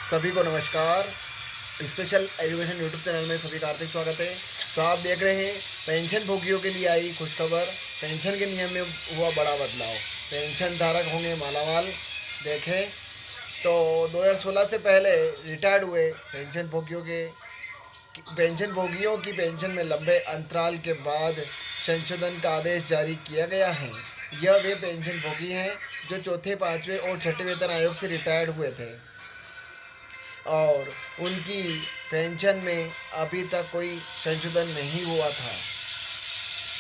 सभी को नमस्कार। स्पेशल एजुकेशन यूट्यूब चैनल में सभी का हार्दिक स्वागत है। तो आप देख रहे हैं पेंशन भोगियों के लिए आई खुशखबर। पेंशन के नियम में हुआ बड़ा बदलाव, पेंशन धारक होंगे मालामाल। देखें तो 2016 से पहले रिटायर्ड हुए पेंशन भोगियों की पेंशन में लंबे अंतराल के बाद संशोधन का आदेश जारी किया गया है। यह वे पेंशन भोगी हैं जो चौथे, पाँचवें और छठे वेतन आयोग से रिटायर्ड हुए थे और उनकी पेंशन में अभी तक कोई संशोधन नहीं हुआ था।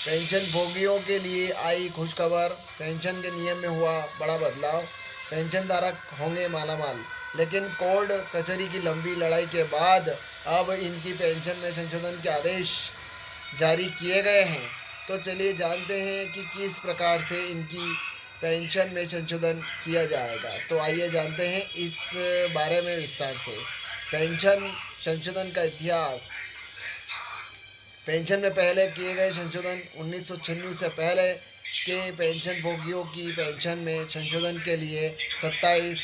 पेंशन भोगियों के लिए आई खुशखबर, पेंशन के नियम में हुआ बड़ा बदलाव। पेंशन धारक होंगे मालामाल, लेकिन कोर्ट कचहरी की लंबी लड़ाई के बाद अब इनकी पेंशन में संशोधन के आदेश जारी किए गए हैं। तो चलिए जानते हैं कि किस प्रकार से इनकी पेंशन में संशोधन किया जाएगा। तो आइए जानते हैं इस बारे में विस्तार से। पेंशन संशोधन का इतिहास। पेंशन में पहले किए गए संशोधन 1996 से पहले के पेंशन भोगियों की पेंशन में संशोधन के लिए 27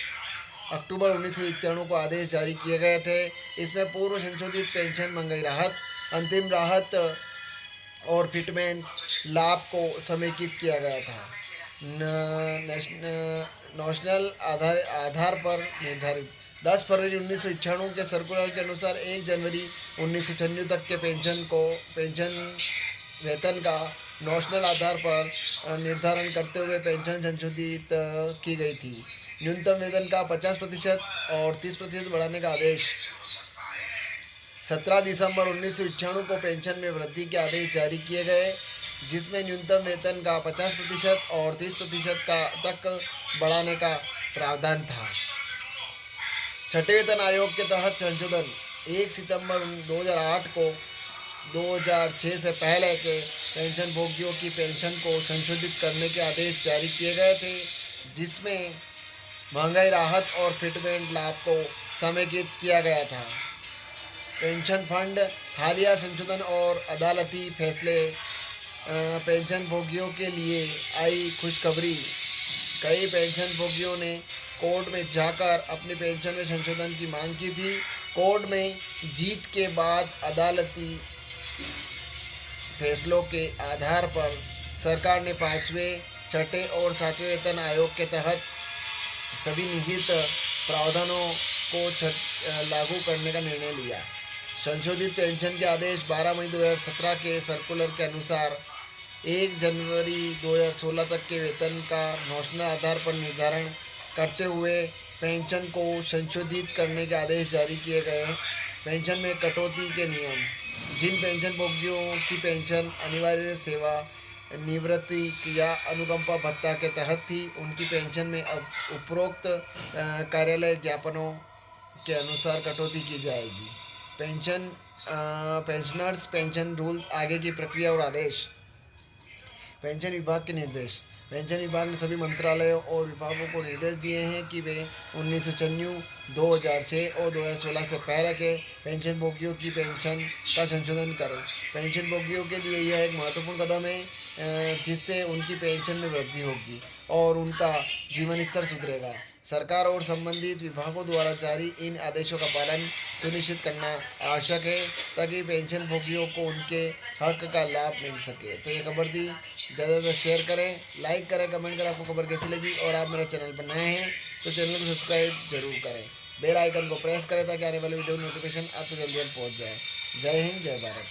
अक्टूबर 1991 को आदेश जारी किए गए थे। इसमें पूर्व संशोधित पेंशन, महंगाई राहत, अंतिम राहत और फिटमेंट लाभ को समेकित किया गया था। नेशनल आधार पर निर्धारित 10 फरवरी 1991 के सर्कुलर के अनुसार 1 जनवरी 1996 तक के पेंशन वेतन का नेशनल आधार पर निर्धारण करते हुए पेंशन संशोधित की गई थी। न्यूनतम वेतन का 50% और 30% बढ़ाने का आदेश। 17 दिसंबर 1991 को पेंशन में वृद्धि के आदेश जारी किए गए, जिसमें न्यूनतम वेतन का 50% और 30% तक बढ़ाने का प्रावधान था। छठे वेतन आयोग के तहत संशोधन 1 सितंबर 2008 को 2006 से पहले के पेंशन भोगियों की पेंशन को संशोधित करने के आदेश जारी किए गए थे, जिसमें महंगाई राहत और फिटमेंट लाभ को समेकित किया गया था। पेंशन फंड हालिया संशोधन और अदालती फैसले। पेंशन भोगियों के लिए आई खुशखबरी। कई पेंशन भोगियों ने कोर्ट में जाकर अपनी पेंशन में संशोधन की मांग की थी। कोर्ट में जीत के बाद अदालती फैसलों के आधार पर सरकार ने 5वें, छठे और 7वें वेतन आयोग के तहत सभी निहित प्रावधानों को लागू करने का निर्णय लिया। संशोधित पेंशन के आदेश 12 मई 2017 के सर्कुलर के अनुसार 1 जनवरी 2016 तक के वेतन का नेशनल आधार पर निर्धारण करते हुए पेंशन को संशोधित करने के आदेश जारी किए गए। पेंशन में कटौती के नियम। जिन पेंशन भोगियों की पेंशन अनिवार्य सेवा निवृत्ति या अनुकंपा भत्ता के तहत थी, उनकी पेंशन में अब उपरोक्त कार्यालय ज्ञापनों के अनुसार कटौती की जाएगी। पेंशनर्स पेंशन रूल्स, आगे की प्रक्रिया और आदेश। पेंशन विभाग के निर्देश। पेंशन विभाग ने सभी मंत्रालयों और विभागों को निर्देश दिए हैं कि वे 1996, 2006 और 2016 से पहले के पेंशन भोगियों की पेंशन का संशोधन करें। पेंशन भोगियों के लिए यह एक महत्वपूर्ण कदम है, जिससे उनकी पेंशन में वृद्धि होगी और उनका जीवन स्तर सुधरेगा। सरकार और संबंधित विभागों द्वारा जारी इन आदेशों का पालन सुनिश्चित करना आवश्यक है, ताकि पेंशन भोगियों को उनके हक का लाभ मिल सके। तो ये खबर थी, ज़्यादा शेयर करें, लाइक करें, कमेंट करें आपको खबर कैसी लगी। और आप मेरे चैनल पर नए हैं तो चैनल को सब्सक्राइब जरूर करें, बेल आइकन को प्रेस करें ताकि आने वाले वीडियो नोटिफिकेशन आपको जल्दी पहुँच जाए। जय हिंद, जय भारत।